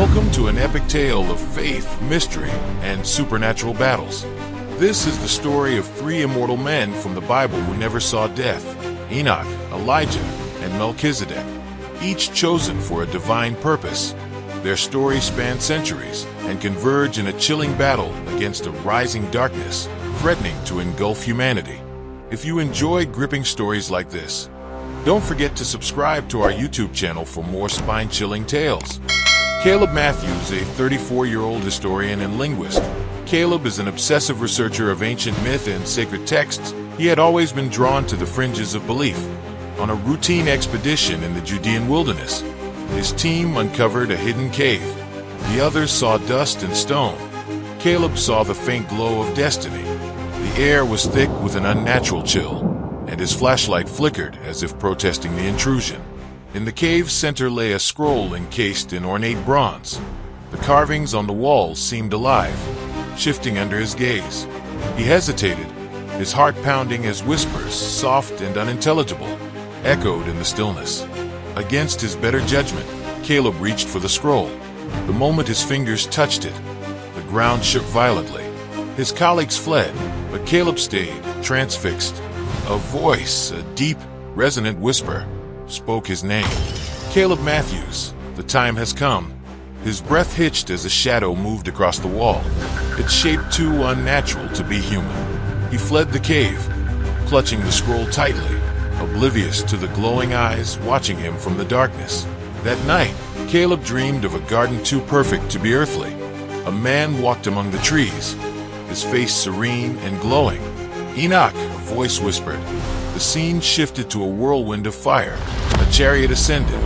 Welcome to an epic tale of faith, mystery, and supernatural battles. This is the story of three immortal men from the Bible who never saw death: Enoch, Elijah, and Melchizedek, each chosen for a divine purpose. Their stories span centuries and converge in a chilling battle against a rising darkness, threatening to engulf humanity. If you enjoy gripping stories like this, don't forget to subscribe to our YouTube channel for more spine-chilling tales. Caleb Matthews, a 34-year-old historian and linguist. Caleb is an obsessive researcher of ancient myth and sacred texts. He had always been drawn to the fringes of belief. On a routine expedition in the Judean wilderness, his team uncovered a hidden cave. The others saw dust and stone. Caleb saw the faint glow of destiny. The air was thick with an unnatural chill, and his flashlight flickered as if protesting the intrusion. In the cave's center lay a scroll encased in ornate bronze. The carvings on the walls seemed alive, shifting under his gaze. He hesitated, his heart pounding as whispers, soft and unintelligible, echoed in the stillness. Against his better judgment, Caleb reached for the scroll. The moment his fingers touched it, the ground shook violently. His colleagues fled, but Caleb stayed, transfixed. A voice, a deep, resonant whisper, spoke his name. Caleb Matthews, the time has come. His breath hitched as a shadow moved across the wall, its shape too unnatural to be human. He fled the cave, clutching the scroll tightly, oblivious to the glowing eyes watching him from the darkness. That night, Caleb dreamed of a garden too perfect to be earthly. A man walked among the trees, his face serene and glowing. "Enoch," a voice whispered. The scene shifted to a whirlwind of fire. A chariot ascended,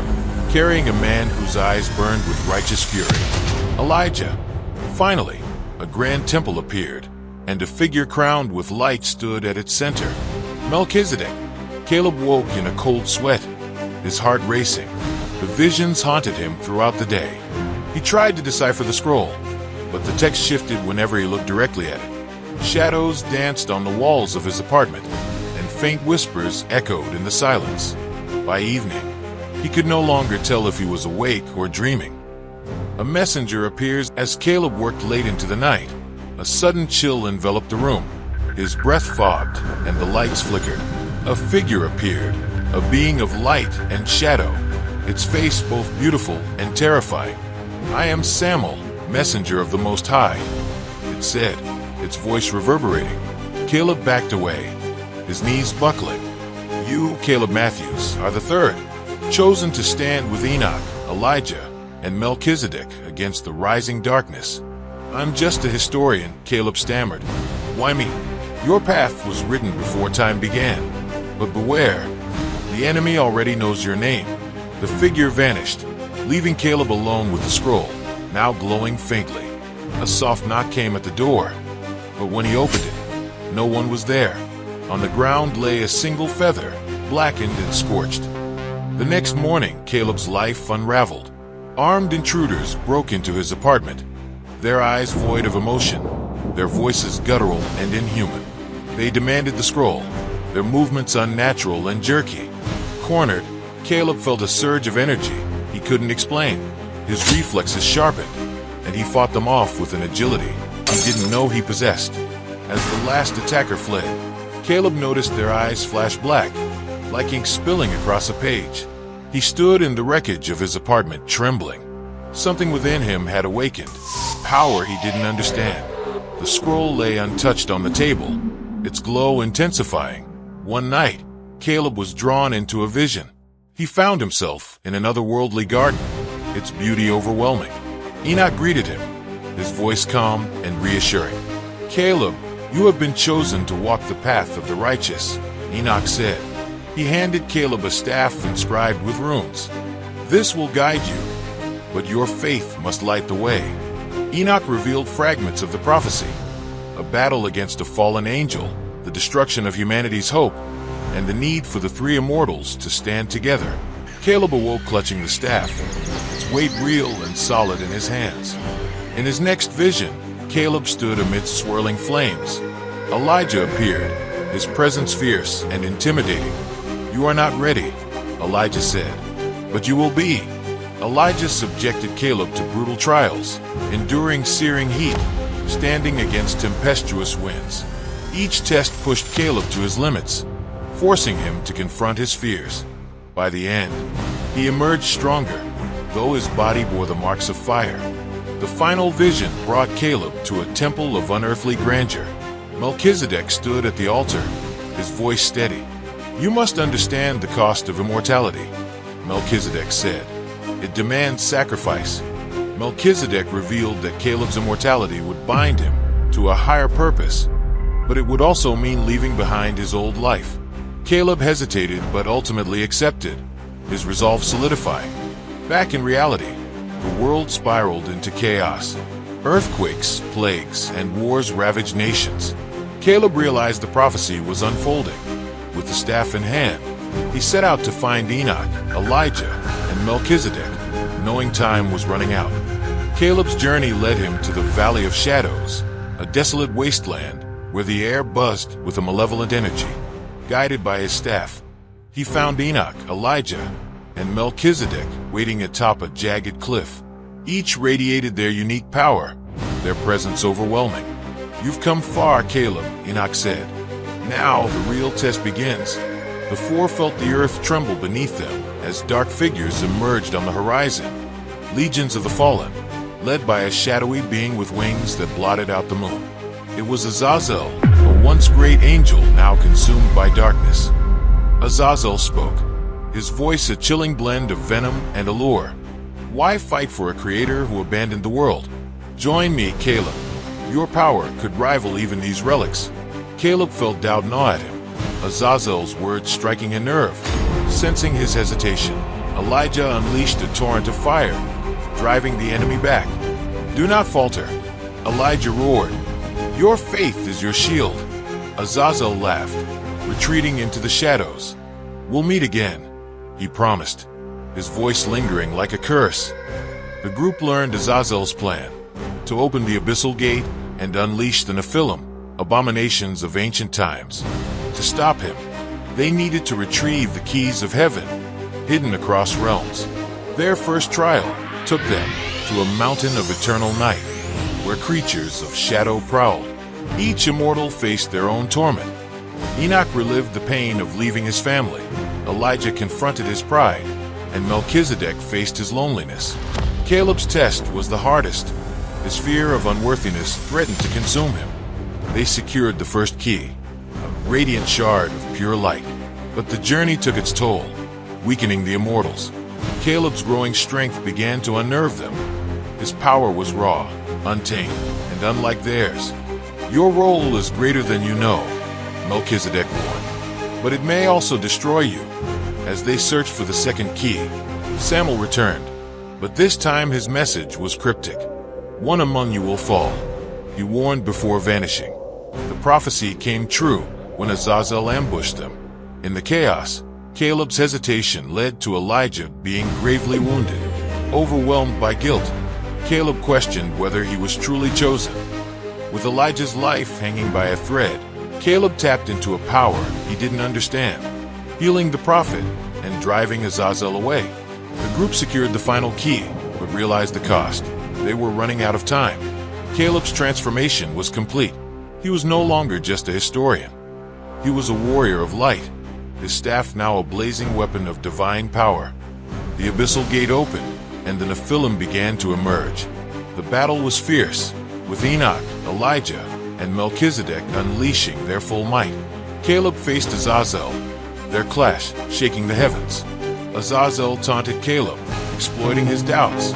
carrying a man whose eyes burned with righteous fury. Elijah. Finally, a grand temple appeared, and a figure crowned with light stood at its center. Melchizedek. Caleb woke in a cold sweat, his heart racing. The visions haunted him throughout the day. He tried to decipher the scroll, but the text shifted whenever he looked directly at it. Shadows danced on the walls of his apartment, and faint whispers echoed in the silence. By evening, he could no longer tell if he was awake or dreaming. A messenger appears as Caleb worked late into the night. A sudden chill enveloped the room. His breath fogged, and the lights flickered. A figure appeared, a being of light and shadow, its face both beautiful and terrifying. "I am Samuel, messenger of the Most High," it said, its voice reverberating. Caleb backed away, his knees buckling. "You, Caleb Matthews, are the third, chosen to stand with Enoch, Elijah, and Melchizedek against the rising darkness." "I'm just a historian," Caleb stammered. "Why me?" "Your path was written before time began. But beware, the enemy already knows your name." The figure vanished, leaving Caleb alone with the scroll, now glowing faintly. A soft knock came at the door, but when he opened it, no one was there. On the ground lay a single feather, blackened and scorched. The next morning, Caleb's life unraveled. Armed intruders broke into his apartment, their eyes void of emotion, their voices guttural and inhuman. They demanded the scroll, their movements unnatural and jerky. Cornered, Caleb felt a surge of energy he couldn't explain. His reflexes sharpened, and he fought them off with an agility he didn't know he possessed. As the last attacker fled, Caleb noticed their eyes flash black, like ink spilling across a page. He stood in the wreckage of his apartment, trembling. Something within him had awakened, power he didn't understand. The scroll lay untouched on the table, its glow intensifying. One night, Caleb was drawn into a vision. He found himself in an otherworldly garden, its beauty overwhelming. Enoch greeted him, his voice calm and reassuring. "Caleb, you have been chosen to walk the path of the righteous," Enoch said. He handed Caleb a staff inscribed with runes. "This will guide you, but your faith must light the way." Enoch revealed fragments of the prophecy: a battle against a fallen angel, the destruction of humanity's hope, and the need for the three immortals to stand together. Caleb awoke clutching the staff, its weight real and solid in his hands. In his next vision, Caleb stood amidst swirling flames. Elijah appeared, his presence fierce and intimidating. "You are not ready," Elijah said, "but you will be." Elijah subjected Caleb to brutal trials, enduring searing heat, standing against tempestuous winds. Each test pushed Caleb to his limits, forcing him to confront his fears. By the end, he emerged stronger, though his body bore the marks of fire. The final vision brought Caleb to a temple of unearthly grandeur. Melchizedek stood at the altar, his voice steady. "You must understand the cost of immortality," Melchizedek said. "It demands sacrifice." Melchizedek revealed that Caleb's immortality would bind him to a higher purpose, but it would also mean leaving behind his old life. Caleb hesitated but ultimately accepted, his resolve solidifying. Back in reality, the world spiraled into chaos. Earthquakes, plagues, and wars ravaged nations. Caleb realized the prophecy was unfolding. With the staff in hand, he set out to find Enoch, Elijah, and Melchizedek, knowing time was running out. Caleb's journey led him to the Valley of Shadows, a desolate wasteland where the air buzzed with a malevolent energy. Guided by his staff, he found Enoch, Elijah, and Melchizedek waiting atop a jagged cliff. Each radiated their unique power, their presence overwhelming. "You've come far, Caleb," Enoch said. "Now the real test begins." The four felt the earth tremble beneath them as dark figures emerged on the horizon. Legions of the fallen, led by a shadowy being with wings that blotted out the moon. It was Azazel, a once great angel now consumed by darkness. Azazel spoke, his voice a chilling blend of venom and allure. "Why fight for a creator who abandoned the world? Join me, Caleb. Your power could rival even these relics." Caleb felt doubt gnaw at him, Azazel's words striking a nerve. Sensing his hesitation, Elijah unleashed a torrent of fire, driving the enemy back. "Do not falter," Elijah roared. "Your faith is your shield." Azazel laughed, retreating into the shadows. "We'll meet again," he promised, his voice lingering like a curse. The group learned Azazel's plan, to open the abyssal gate and unleash the Nephilim, abominations of ancient times. To stop him, they needed to retrieve the keys of heaven, hidden across realms. Their first trial took them to a mountain of eternal night, where creatures of shadow prowled. Each immortal faced their own torment. Enoch relived the pain of leaving his family, Elijah confronted his pride, and Melchizedek faced his loneliness. Caleb's test was the hardest. His fear of unworthiness threatened to consume him. They secured the first key, a radiant shard of pure light. But the journey took its toll, weakening the immortals. Caleb's growing strength began to unnerve them. His power was raw, untamed, and unlike theirs. "Your role is greater than you know," Melchizedek warned, "but it may also destroy you." As they searched for the second key, Samuel returned, but this time his message was cryptic. "One among you will fall," he warned before vanishing. The prophecy came true when Azazel ambushed them. In the chaos, Caleb's hesitation led to Elijah being gravely wounded. Overwhelmed by guilt, Caleb questioned whether he was truly chosen. With Elijah's life hanging by a thread, Caleb tapped into a power he didn't understand, healing the prophet and driving Azazel away. The group secured the final key, but realized the cost. They were running out of time. Caleb's transformation was complete. He was no longer just a historian. He was a warrior of light, his staff now a blazing weapon of divine power. The abyssal gate opened, and the Nephilim began to emerge. The battle was fierce, with Enoch, Elijah, and Melchizedek unleashing their full might. Caleb faced Azazel, their clash shaking the heavens. Azazel taunted Caleb, exploiting his doubts.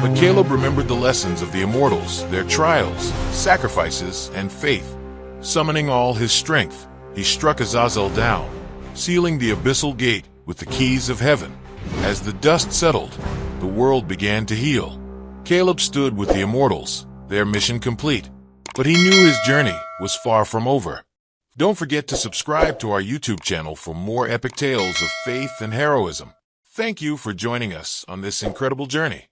But Caleb remembered the lessons of the immortals, their trials, sacrifices, and faith. Summoning all his strength, he struck Azazel down, sealing the abyssal gate with the keys of heaven. As the dust settled, the world began to heal. Caleb stood with the immortals, their mission complete. But he knew his journey was far from over. Don't forget to subscribe to our YouTube channel for more epic tales of faith and heroism. Thank you for joining us on this incredible journey.